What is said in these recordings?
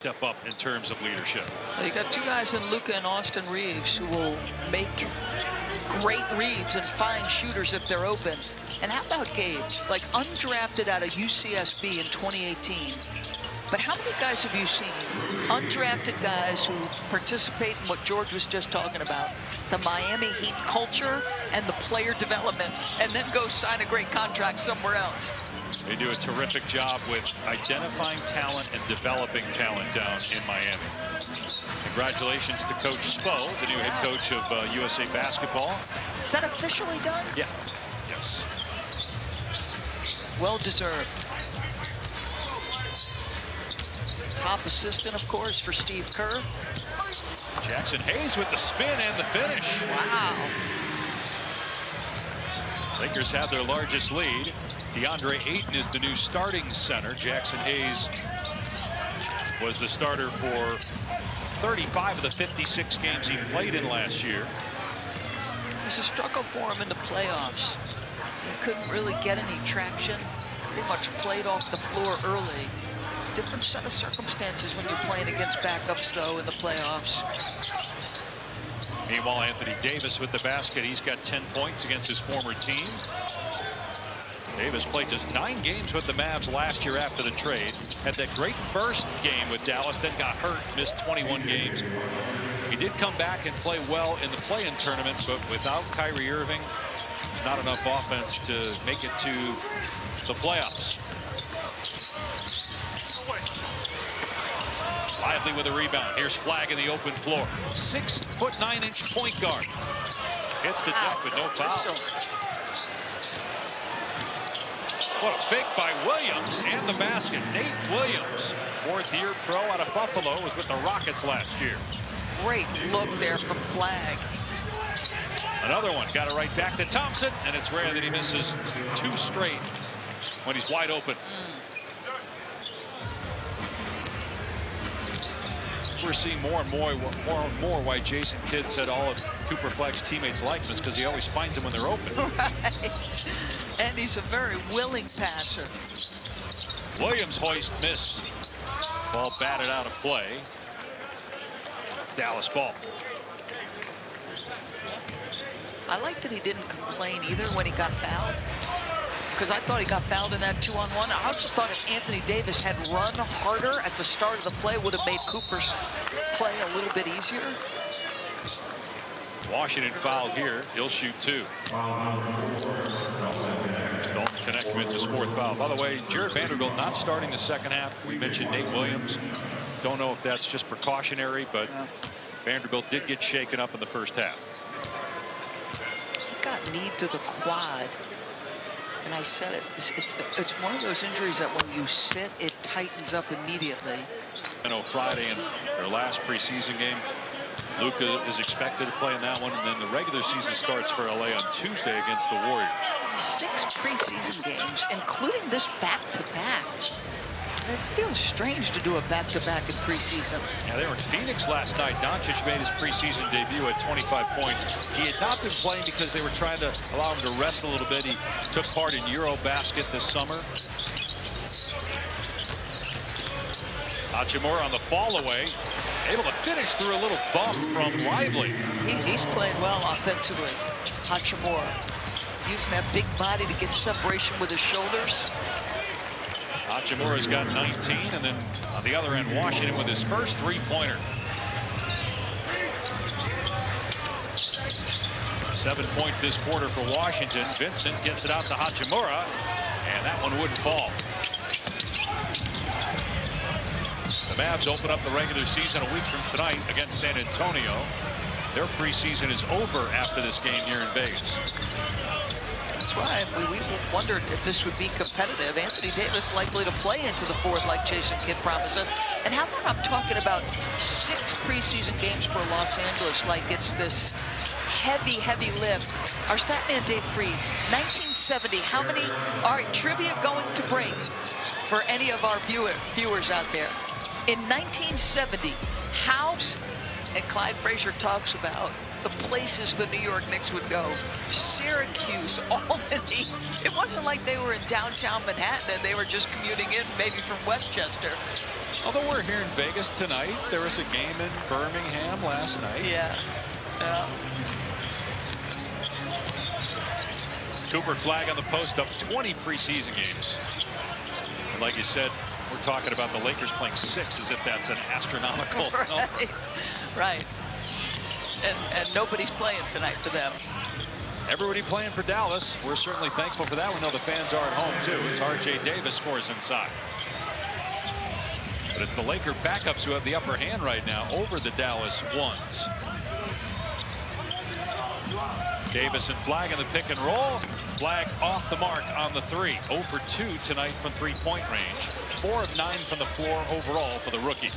step up in terms of leadership. Well, you got two guys in Luka and Austin Reeves who will make great reads and find shooters if they're open. And how about Gabe? Like undrafted out of UCSB in 2018. But how many guys have you seen, undrafted guys who participate in what George was just talking about, the Miami Heat culture and the player development, and then go sign a great contract somewhere else? They do a terrific job with identifying talent and developing talent down in Miami. Congratulations to Coach Spo, the new head coach of USA Basketball. Is that officially done? Yeah. Yes. Well deserved. Top assistant, of course, for Steve Kerr. Jackson Hayes with the spin and the finish. Wow. Lakers have their largest lead. DeAndre Ayton is the new starting center. Jackson Hayes was the starter for 35 of the 56 games he played in last year. It was a struggle for him in the playoffs. He couldn't really get any traction. Pretty much played off the floor early. Different set of circumstances when you're playing against backups, though, in the playoffs. Meanwhile, Anthony Davis with the basket. He's got 10 points against his former team. Davis played just 9 games with the Mavs last year after the trade. Had that great first game with Dallas, then got hurt, missed 21 games. He did come back and play well in the play-in tournament, but without Kyrie Irving, not enough offense to make it to the playoffs. Lively with a rebound. Here's Flagg in the open floor. 6'9" point guard. Hits the deck, but no foul. What a fake by Williams and the basket. Nate Williams, fourth-year pro out of Buffalo, was with the Rockets last year. Great look there from Flagg. Another one got it right back to Thompson, and it's rare that he misses 2 straight when he's wide open. We're seeing more and more why Jason Kidd said all of Cooper Flagg's teammates like him is because he always finds them when they're open. Right. And he's a very willing passer. Williams hoist miss. Ball batted out of play. Dallas ball. I like that he didn't complain either when he got fouled, because I thought he got fouled in that 2-on-1. I also thought if Anthony Davis had run harder at the start of the play, would have made Cooper's play a little bit easier. Washington fouled here. He'll shoot 2. Don't connect with his 4th foul. By the way, Jared Vanderbilt not starting the second half. We mentioned Nate Williams. Don't know if that's just precautionary, but Vanderbilt did get shaken up in the first half. He got knee to the quad. And I said it, it's one of those injuries that when you sit, it tightens up immediately. Friday in their last preseason game. Luka is expected to play in that one, and then the regular season starts for LA on Tuesday against the Warriors. 6 preseason games, including this back-to-back. It feels strange to do a back-to-back in preseason. Yeah, they were in Phoenix last night. Doncic made his preseason debut at 25 points. He had not been playing because they were trying to allow him to rest a little bit. He took part in Eurobasket this summer. Hachimura on the fall away, able to finish through a little bump from Lively. He's playing well offensively. Hachimura using that big body to get separation with his shoulders. Hachimura's got 19, and then on the other end, Washington with his first 3-pointer. 7 points this quarter for Washington. Vincent gets it out to Hachimura, and that one wouldn't fall. The Mavs open up the regular season a week from tonight against San Antonio. Their preseason is over after this game here in Vegas. That's why we wondered if this would be competitive. Anthony Davis likely to play into the 4th like Jason Kidd promised us. And how about I'm talking about 6 preseason games for Los Angeles, like it's this heavy lift. Our stat man Dave Freed, 1970, how many are trivia going to bring for any of our viewers out there? In 1970, House and Clyde Frazier talks about the places the New York Knicks would go. Syracuse, Albany. It wasn't like they were in downtown Manhattan and they were just commuting in maybe from Westchester. Although we're here in Vegas tonight, there was a game in Birmingham last night. Yeah. Cooper Flag on the post, up 20 preseason games. And like you said, we're talking about the Lakers playing 6 as if that's an astronomical number. Right. And nobody's playing tonight for them. Everybody playing for Dallas. We're certainly thankful for that. We know the fans are at home too as R.J. Davis scores inside. But it's the Laker backups who have the upper hand right now over the Dallas ones. Davis and Flag in the pick and roll. Flag off the mark on the 3. 0 for 2 tonight from three-point range. 4 of 9 from the floor overall for the rookie.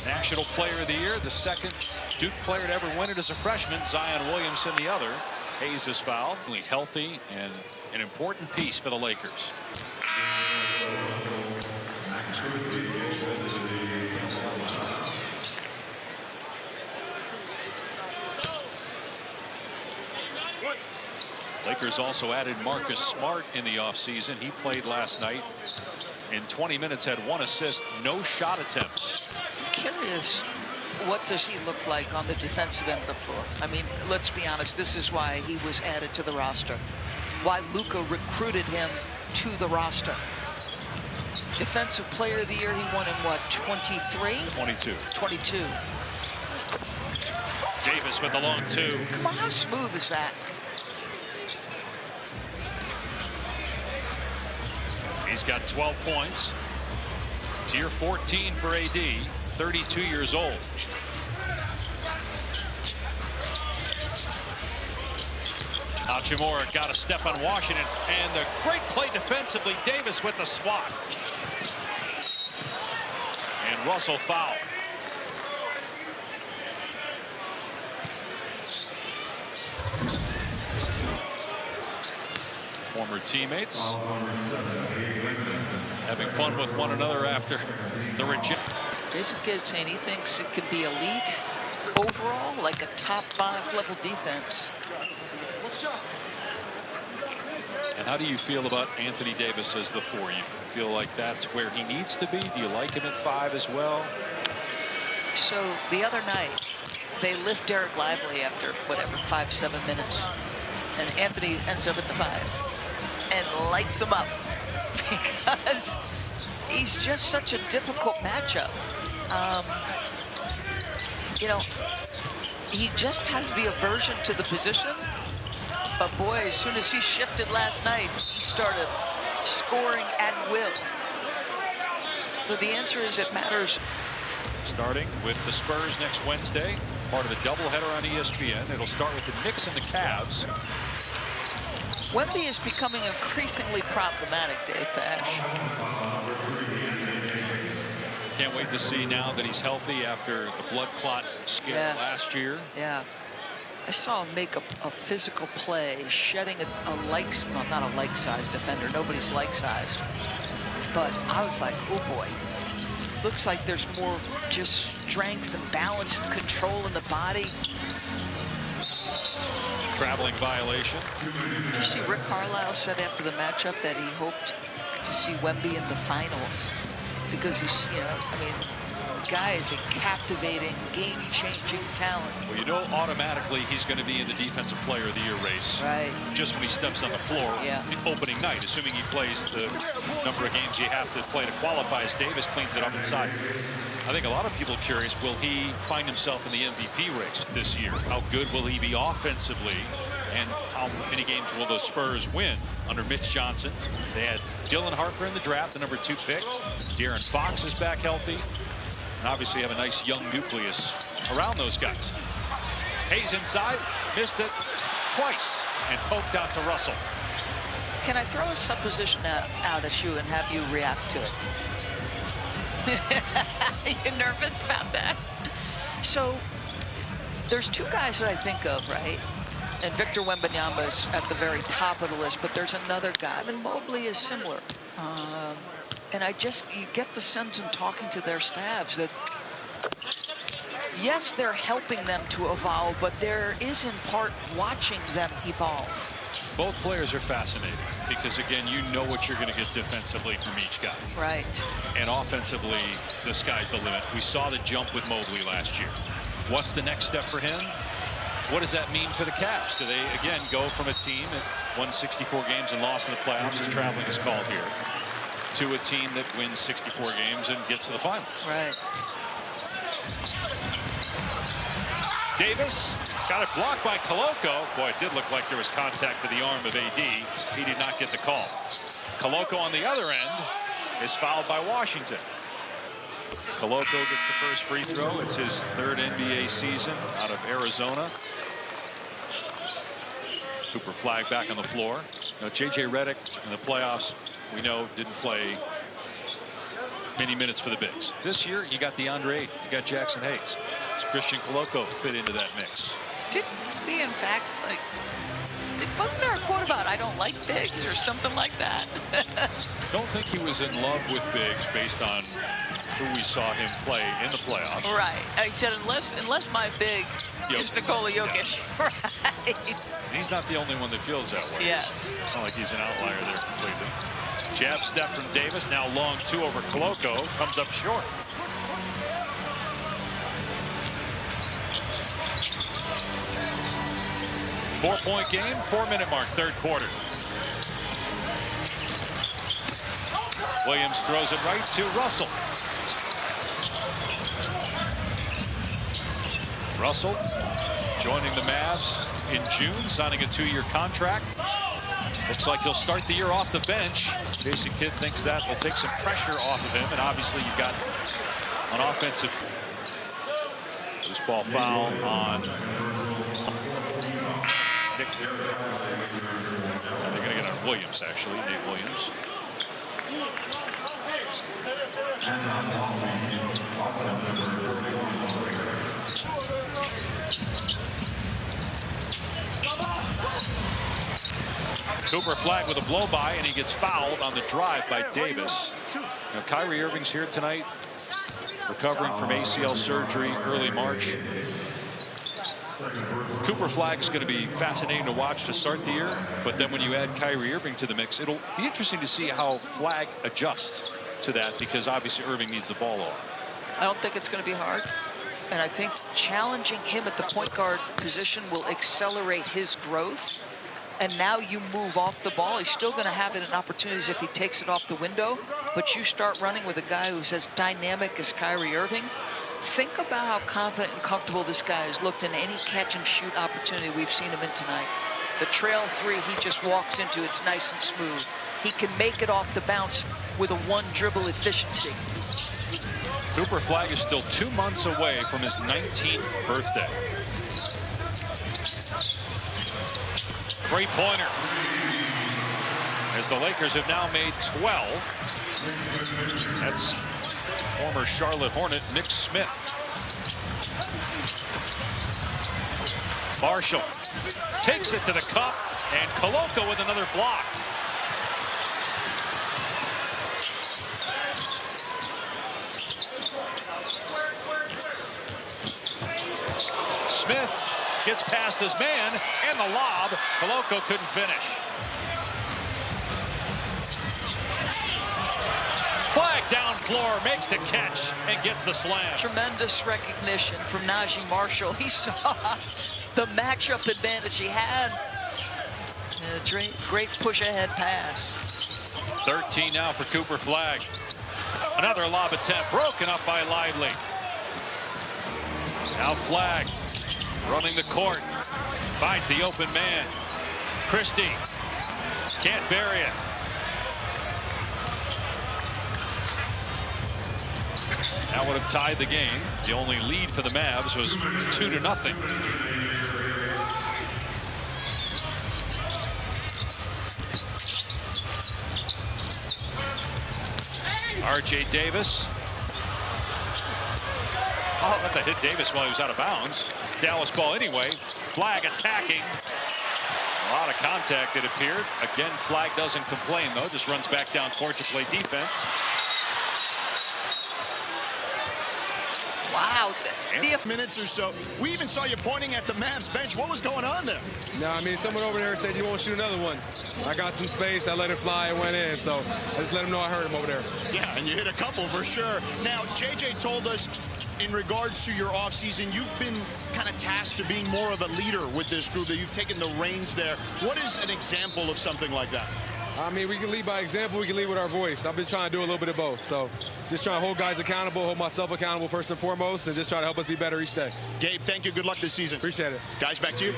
National Player of the Year, the second Duke player to ever win it as a freshman. Zion Williamson the other. Hayes is fouled. Healthy and an important piece for the Lakers. Lakers also added Marcus Smart in the offseason. He played last night. In 20 minutes, had 1 assist, no shot attempts. I'm curious, what does he look like on the defensive end of the floor? I mean, let's be honest, this is why he was added to the roster. Why Luka recruited him to the roster. Defensive Player of the Year, he won in what, 23? 22. 22. Davis with the long 2. Come on, how smooth is that? He's got 12 points. Tier 14 for AD, 32 years old. Hachimura got a step on Washington, and the great play defensively. Davis with the swat. And Russell fouled. Former teammates having fun with one another after the rejection. Jason Kidd saying he thinks it could be elite overall, like a top 5 level defense. And how do you feel about Anthony Davis as the 4? You feel like that's where he needs to be? Do you like him at 5 as well? So the other night, they lift Derek Lively after whatever 5-7 minutes, and Anthony ends up at the 5 and lights him up because he's just such a difficult matchup. You know, he just has the aversion to the position. But boy, as soon as he shifted last night, he started scoring at will. So the answer is it matters. Starting with the Spurs next Wednesday, part of the doubleheader on ESPN. It'll start with the Knicks and the Cavs. Wemby is becoming increasingly problematic, Dave Pash. Can't wait to see now that he's healthy after the blood clot scare last year. Yeah. I saw him make a physical play, shedding a well, not a like-sized defender. Nobody's like-sized. But I was like, oh boy. Looks like there's more just strength and balance and control in the body. Traveling violation. Did you see Rick Carlisle said after the matchup that he hoped to see Wemby in the finals because he's, you know, I mean, the guy is a captivating, game-changing talent. Well, you know automatically he's going to be in the Defensive Player of the Year race. Right. Just when he steps on the floor, the opening night, assuming he plays the number of games you have to play to qualify as Davis cleans it up inside. I think a lot of people are curious, will he find himself in the MVP race this year? How good will he be offensively? And how many games will the Spurs win under Mitch Johnson? They had Dylan Harper in the draft, the number 2 pick. De'Aaron Fox is back healthy. And obviously have a nice young nucleus around those guys. Hayes inside, missed it twice, and poked out to Russell. Can I throw a supposition out at you and have you react to it? You nervous about that? So there's 2 guys that I think of, right? And Victor Wembanyama is at the very top of the list, but there's another guy. And Mobley is similar. And you get the sense in talking to their staffs that, yes, they're helping them to evolve, but there is in part watching them evolve. Both players are fascinating because, again, you know what you're going to get defensively from each guy. Right. And offensively, the sky's the limit. We saw the jump with Mobley last year. What's the next step for him? What does that mean for the Cavs? Do they, again, go from a team that won 64 games and lost in the playoffs, as traveling is called here, to a team that wins 64 games and gets to the finals? Right. Davis got it blocked by Koloko. Boy, it did look like there was contact to the arm of AD. He did not get the call. Koloko on the other end is fouled by Washington. Koloko gets the first free throw. It's his third NBA season out of Arizona. Cooper Flagg back on the floor. Now, J.J. Redick in the playoffs, we know, didn't play many minutes for the Bigs. This year, you got DeAndre, you got Jackson Hayes. Does Christian Koloko fit into that mix? Didn't he, in fact, like, wasn't there a quote about "I don't like bigs" or something like that? Don't think he was in love with bigs based on who we saw him play in the playoffs. Right. And he said, unless my big is Nikola Jokic. Right. And he's not the only one that feels that way. Yes. It's not like he's an outlier there completely. Jab step from Davis. Now long two over Koloko. Comes up short. Four-point game, 4-minute mark, third quarter. Williams throws it right to Russell. Russell joining the Mavs in June, signing a 2-year contract. Looks like he'll start the year off the bench. Jason Kidd thinks that will take some pressure off of him, and obviously you've got an offensive loose ball foul on Nick. They're going to get on Williams, actually, Nate Williams. Cooper Flagg with a blow by, and he gets fouled on the drive by Davis. Now, Kyrie Irving's here tonight, recovering from ACL surgery early March. Cooper Flagg's going to be fascinating to watch to start the year, but then when you add Kyrie Irving to the mix, it'll be interesting to see how Flagg adjusts to that, because obviously Irving needs the ball all. I don't think it's going to be hard. And I think challenging him at the point guard position will accelerate his growth. And now you move off the ball. He's still going to have it in opportunities if he takes it off the window. But you start running with a guy who's as dynamic as Kyrie Irving. Think about how confident and comfortable this guy has looked in any catch-and-shoot opportunity we've seen him in tonight. The trail three he just walks into, it's nice and smooth. He can make it off the bounce with a one-dribble efficiency. Cooper Flagg is still 2 months away from his 19th birthday. Three-pointer. As the Lakers have now made 12. That's former Charlotte Hornet Nick Smith. Marshall takes it to the cup, and Koloko with another block. Smith gets past his man, and the lob. Koloko couldn't finish. Flagg down floor, makes the catch, and gets the slam. Tremendous recognition from Najee Marshall. He saw the matchup advantage he had. And a great push-ahead pass. 13 now for Cooper Flagg. Another lob attempt, broken up by Lively. Now Flagg running the court, finds the open man. Christie can't bury it. That would have tied the game. The only lead for the Mavs was 2-0. R.J. Davis. Oh, that hit Davis while he was out of bounds. Dallas ball anyway. Flagg attacking. A lot of contact, it appeared. Again, Flagg doesn't complain, though. Just runs back down court to play defense. Wow. Minutes or so. We even saw you pointing at the Mavs bench. What was going on there? No, I mean, someone over there said you won't shoot another one. I got some space. I let it fly. It went in. So I just let him know I heard him over there. Yeah, and you hit a couple for sure. Now, JJ told us in regards to your offseason, you've been kind of tasked to being more of a leader with this group, that you've taken the reins there. What is an example of something like that? I mean, we can lead by example. We can lead with our voice. I've been trying to do a little bit of both. So just trying to hold guys accountable, hold myself accountable first and foremost, and just try to help us be better each day. Gabe, thank you. Good luck this season. Appreciate it. Guys, back to you.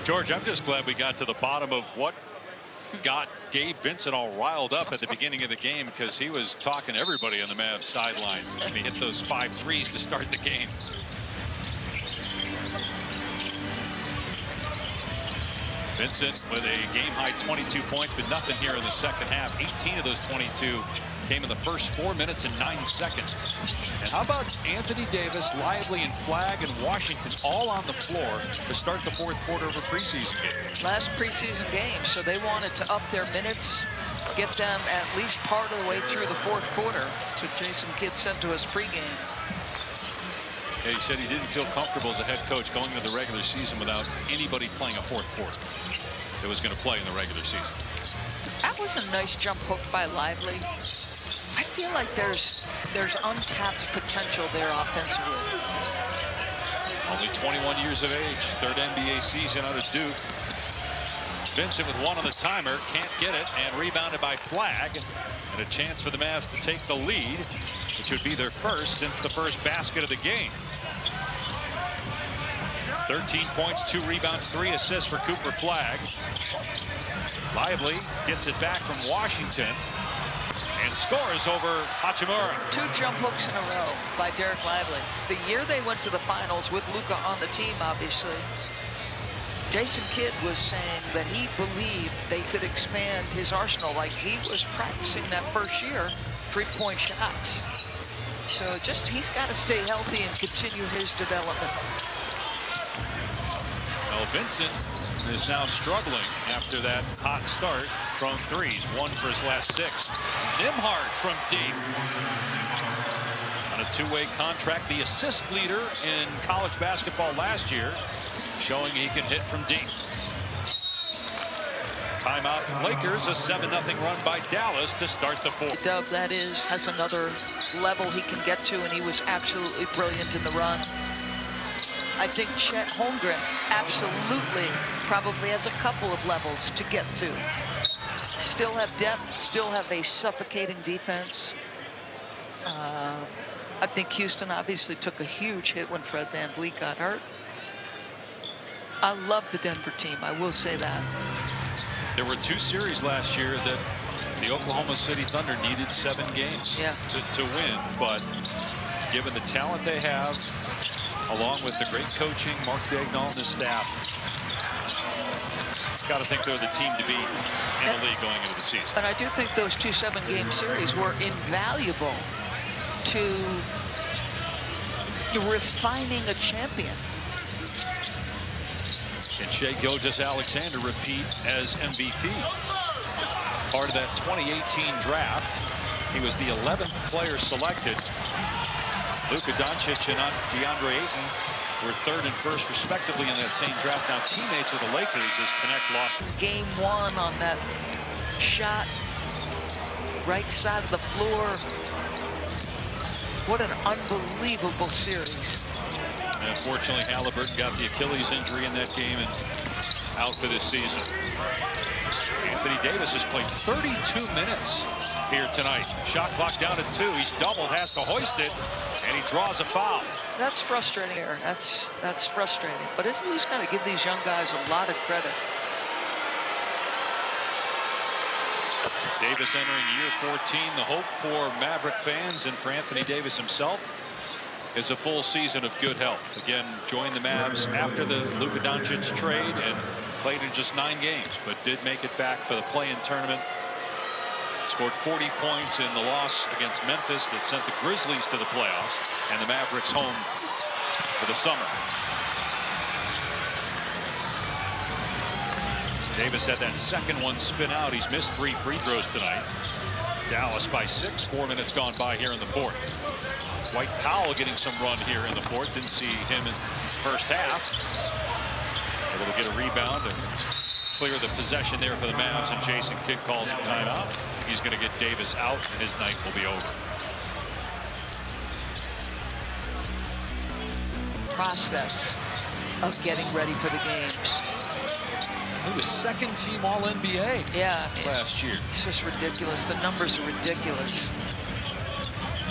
George, I'm just glad we got to the bottom of what got Gabe Vincent all riled up at the beginning of the game, because he was talking to everybody on the Mavs sideline, and he hit those 5 threes to start the game. Vincent with a game-high 22 points, but nothing here in the second half. 18 of those 22 came in the first 4 minutes and 9 seconds. And how about Anthony Davis, Lively, and Flagg and Washington all on the floor to start the fourth quarter of a preseason game? Last preseason game, so they wanted to up their minutes, get them at least part of the way through the fourth quarter. That's what Jason Kidd said to us pregame. Yeah, he said he didn't feel comfortable as a head coach going into the regular season without anybody playing a fourth quarter that was going to play in the regular season. That was a nice jump hook by Lively. I feel like there's untapped potential there offensively. Only 21 years of age, third NBA season out of Duke. Vincent with one on the timer, can't get it, and rebounded by Flagg. And a chance for the Mavs to take the lead, which would be their first since the first basket of the game. 13 points, 2 rebounds, 3 assists for Cooper Flagg. Lively gets it back from Washington and scores over Hachimura. 2 jump hooks in a row by Derek Lively. The year they went to the finals with Luka on the team, obviously, Jason Kidd was saying that he believed they could expand his arsenal, like he was practicing that first year, 3-point shots. So just, he's got to stay healthy and continue his development. Well, Vincent is now struggling after that hot start from threes. 1 for his last 6. Nembhard from deep. On a 2-way contract, the assist leader in college basketball last year, showing he can hit from deep. Timeout Lakers, a 7-0 run by Dallas to start the fourth. Dub, that is, has another level he can get to, and he was absolutely brilliant in the run. I think Chet Holmgren absolutely probably has a couple of levels to get to. Still have depth, still have a suffocating defense. I think Houston obviously took a huge hit when Fred VanVleet got hurt. I love the Denver team, I will say that. There were 2 series last year that the Oklahoma City Thunder needed 7 games to win, but given the talent they have, along with the great coaching, Mark Daigneault and his staff, got to think they're the team to beat in the league going into the season. And I do think those 2 7-game series were invaluable to refining a champion. And Shai Gilgeous-Alexander repeat as MVP. Part of that 2018 draft. He was the 11th player selected. Luka Doncic and DeAndre Ayton were 3rd and 1st respectively in that same draft. Now teammates with the Lakers as Connect lost. Game 1 on that shot, right side of the floor. What an unbelievable series. And unfortunately, Halliburton got the Achilles injury in that game and out for this season. Anthony Davis has played 32 minutes here tonight. Shot clock down to 2. He's doubled, has to hoist it, and he draws a foul. That's frustrating here. That's frustrating. But he's got to give these young guys a lot of credit. Davis entering year 14. The hope for Maverick fans and for Anthony Davis himself is a full season of good health. Again, joined the Mavs after the Luka Doncic trade and played in just 9 games, but did make it back for the play-in tournament. Scored 40 points in the loss against Memphis that sent the Grizzlies to the playoffs and the Mavericks home for the summer. Davis had that second one spin out. He's missed 3 free throws tonight. Dallas by 6. 4 minutes gone by here in the fourth. Dwight Powell getting some run here in the fourth. Didn't see him in the first half. Able to get a rebound and clear the possession there for the Mavs, and Jason Kidd calls a timeout. He's going to get Davis out, and his night will be over. Process of getting ready for the games. He was second team All-NBA last year. It's just ridiculous. The numbers are ridiculous.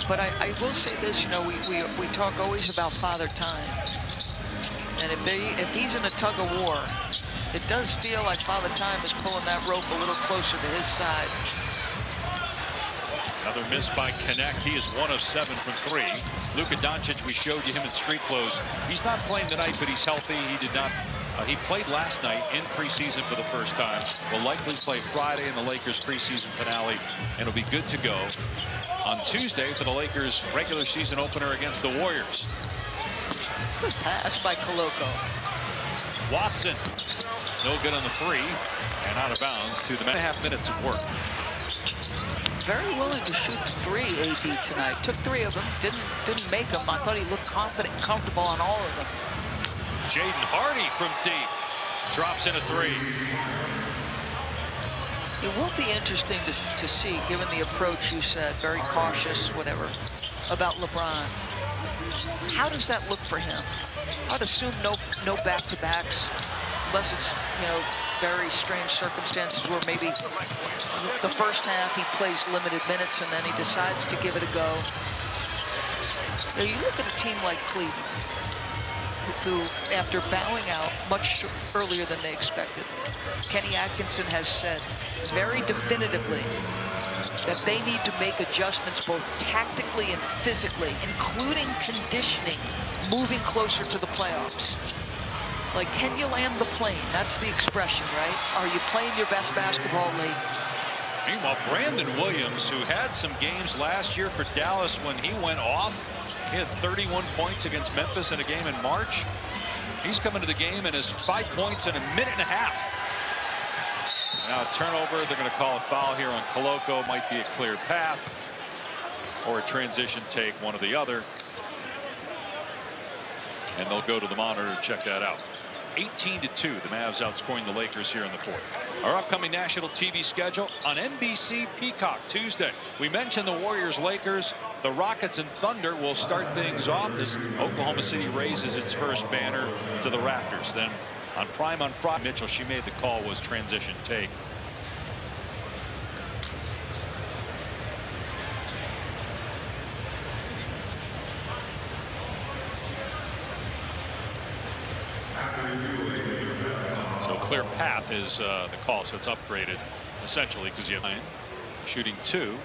But I will say this, you know, we talk always about Father Time. And if he's in a tug of war, it does feel like Father Time is pulling that rope a little closer to his side. Another miss by Connect. He is 1 of 7 from 3. Luka Doncic, we showed you him in street clothes. He's not playing tonight, but he's healthy. He did not. He played last night in preseason for the first time. Will likely play Friday in the Lakers preseason finale, and will be good to go on Tuesday for the Lakers regular season opener against the Warriors. Good pass by Koloko. Watson, no good on the 3, and out of bounds to the 1.5 minutes of work. Very willing to shoot 3, AD tonight. Took 3 of them, didn't make them. I thought he looked confident and comfortable on all of them. Jaden Hardy from deep drops in a 3. It will be interesting to see, given the approach you said, very cautious, whatever, about LeBron. How does that look for him? I'd assume no back-to-backs, unless it's, you know, very strange circumstances where maybe the first half he plays limited minutes and then he decides to give it a go. Now you look at a team like Cleveland, who, after bowing out much earlier than they expected, Kenny Atkinson has said very definitively that they need to make adjustments both tactically and physically, including conditioning, moving closer to the playoffs. Like, can you land the plane? That's the expression, right? Are you playing your best basketball late? Meanwhile, Brandon Williams, who had some games last year for Dallas when he went off, he had 31 points against Memphis in a game in March. He's coming to the game and has 5 points in a minute and a half. Now a turnover. They're going to call a foul here on Koloko. Might be a clear path or a transition take, one or the other. And they'll go to the monitor to check that out. 18-2, the Mavs outscoring the Lakers here in the fourth. Our upcoming national TV schedule on NBC Peacock Tuesday. We mentioned the Warriors, Lakers, the Rockets and Thunder will start things off as Oklahoma City raises its first banner to the rafters. Then on Prime on Friday, Mitchell, she made the call, was transition take. So clear path is the call, so it's upgraded essentially because you have 9 shooting 2.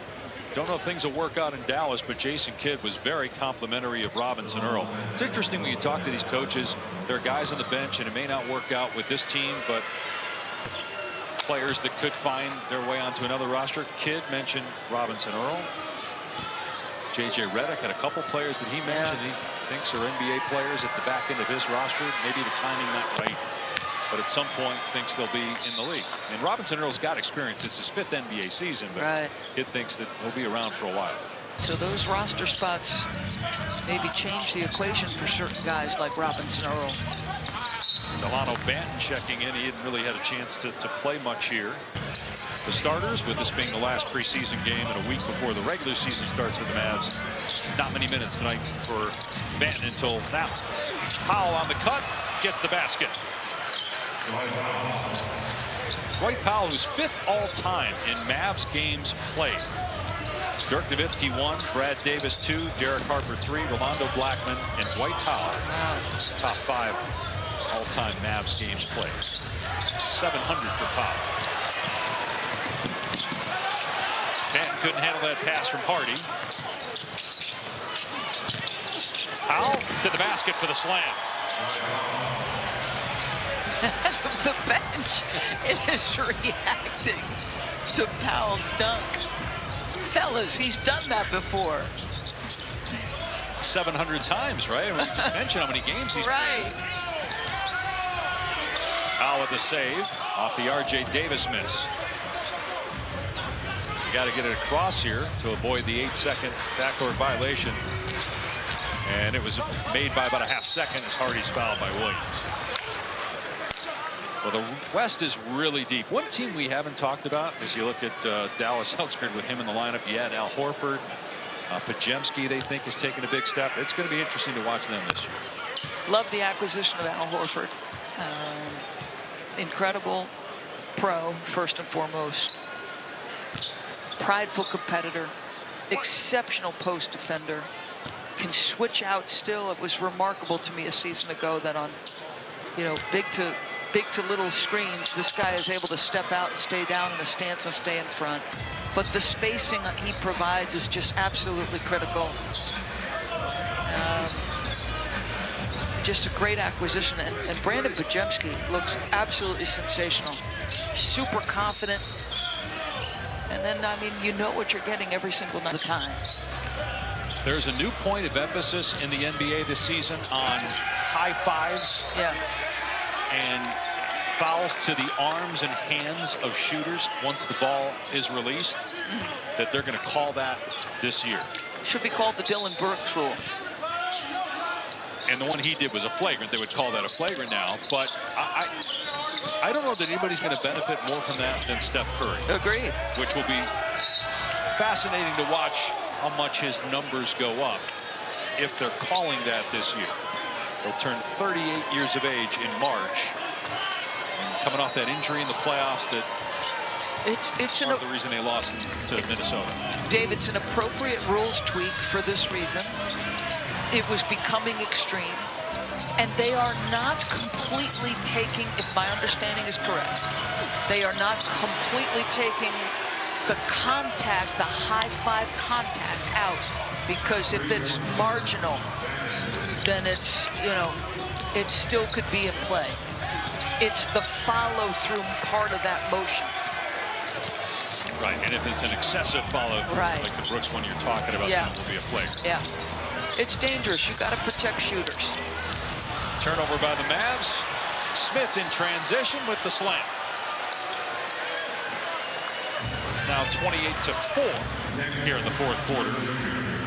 Don't know if things will work out in Dallas, but Jason Kidd was very complimentary of Robinson Earl. It's interesting when you talk to these coaches, there are guys on the bench and it may not work out with this team, but players that could find their way onto another roster. Kidd mentioned Robinson Earl. J.J. Redick had a couple players that he mentioned he thinks are NBA players at the back end of his roster. Maybe the timing not right, but at some point thinks they'll be in the league. And Robinson Earl's got experience. It's his 5th NBA season, but Kidd thinks that he'll be around for a while. So those roster spots maybe change the equation for certain guys like Robinson Earl. Delano Banton checking in. He hadn't really had a chance to play much here. The starters, with this being the last preseason game and a week before the regular season starts for the Mavs, not many minutes tonight for Banton until now. Powell on the cut, gets the basket. Dwight Powell, who's 5th all-time in Mavs games played. Dirk Nowitzki 1, Brad Davis 2, Derek Harper 3, Rolando Blackman, and Dwight Powell. Top 5 all-time Mavs games played. 700 for Powell. Banton couldn't handle that pass from Hardy. Powell to the basket for the slam. The bench is reacting to Powell's dunk. Fellas, he's done that before. 700 times, right? I mean, we just mentioned how many games he's played. Powell with the save off the R.J. Davis miss. You got to get it across here to avoid the 8-second backdoor violation. And it was made by about a half second as Hardy's fouled by Williams. Well, the West is really deep. One team we haven't talked about, as you look at Dallas Elsgren with him in the lineup, you had Al Horford. Pajemski, they think, is taking a big step. It's going to be interesting to watch them this year. Love the acquisition of Al Horford. Incredible pro, first and foremost. Prideful competitor. Exceptional post defender. Can switch out still. It was remarkable to me a season ago that on, big to little screens, this guy is able to step out and stay down in a stance and stay in front. But the spacing he provides is just absolutely critical. Just a great acquisition. And Brandon Pajemski looks absolutely sensational. Super confident. And then, I mean, you know what you're getting every single night of the time. There's a new point of emphasis in the NBA this season on high fives. Yeah. And fouls to the arms and hands of shooters once the ball is released, that they're going to call that this year. Should be called the Dylan Brooks rule. And the one he did was a flagrant. They would call that a flagrant now. But I don't know that anybody's going to benefit more from that than Steph Curry. Agreed. Which will be fascinating to watch how much his numbers go up if they're calling that this year. He'll turn 38 years of age in March. Coming off that injury in the playoffs that it's part of the reason they lost to Minnesota. Dave, it's an appropriate rules tweak for this reason. It was becoming extreme, and they are not completely taking, if my understanding is correct, they are not completely taking the contact, the high five contact out, because if it's marginal, then it's, it still could be in play. It's the follow-through part of that motion. Right, and if it's an excessive follow-through, right, like the Brooks one you're talking about, then it will be a flagrant. Yeah, it's dangerous. You've got to protect shooters. Turnover by the Mavs. Smith in transition with the slam. It's now 28-4 here in the fourth quarter.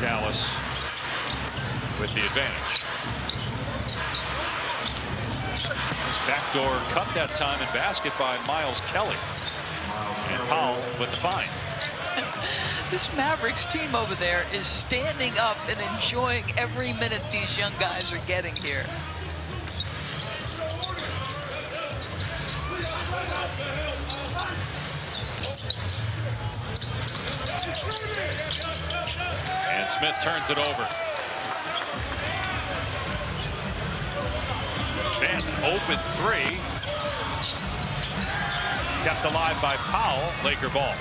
Dallas with the advantage. Backdoor cut that time in basket by Miles Kelly. And Powell with the fine. This Mavericks team over there is standing up and enjoying every minute these young guys are getting here. And Smith turns it over. And open three. Kept alive by Powell. Laker ball.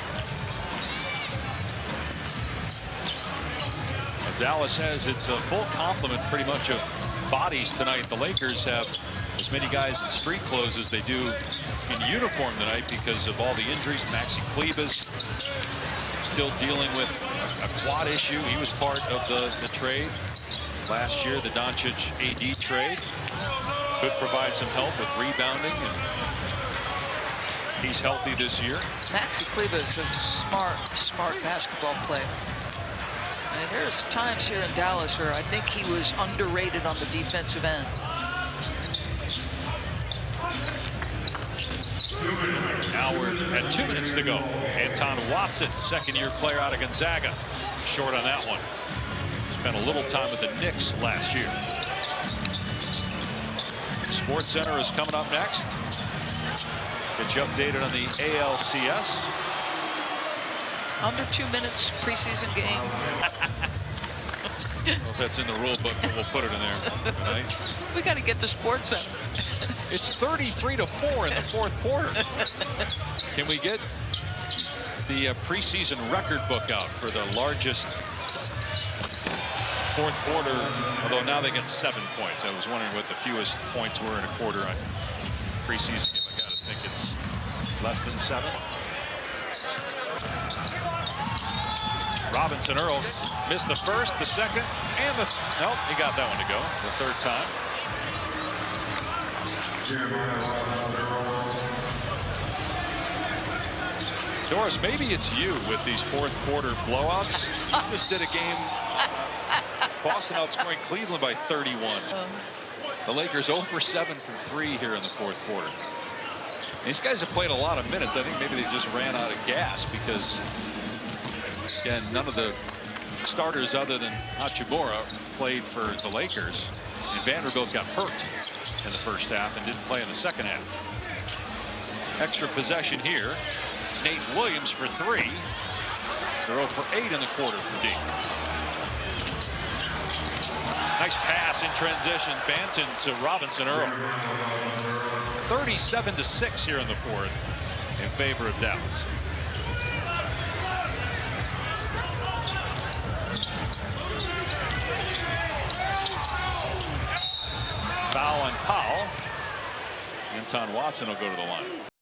Dallas has its a full complement pretty much of bodies tonight. The Lakers have as many guys in street clothes as they do in uniform tonight because of all the injuries. Maxi Kleber's still dealing with a quad issue. He was part of the trade last year, the Doncic AD trade. Could provide some help with rebounding. And he's healthy this year. Maxi Kleber is a smart basketball player. And there's times here in Dallas where I think he was underrated on the defensive end. Now we're at 2 minutes to go. Anton Watson, second-year player out of Gonzaga. Short on that one. Spent a little time with the Knicks last year. Sports Center is coming up next. Get you updated on the ALCS. Under 2 minutes preseason game. I don't know if that's in the rule book, but we'll put it in there tonight. We got to get to Sports Center. It's 33-4 in the fourth quarter. Can we get the preseason record book out for the largest fourth quarter? Although now they get 7 points. I was wondering what the fewest points were in a quarter on preseason game. I got to think it's less than 7. Robinson Earl missed the first, the second, and the nope, he got that one to go the third time. Doris, maybe it's you with these fourth quarter blowouts. You just did a game. Boston outscoring Cleveland by 31. The Lakers 0 for 7 from 3 here in the fourth quarter. These guys have played a lot of minutes. I think maybe they just ran out of gas because, again, none of the starters other than Hachimura played for the Lakers. And Vanderbilt got hurt in the first half and didn't play in the second half. Extra possession here. Nate Williams for 3. They're 0 for 8 in the quarter for D. Nice pass in transition. Banton to Robinson Earl. 37-6 here in the fourth in favor of Dallas. Foul on Powell. Anton Watson will go to the line.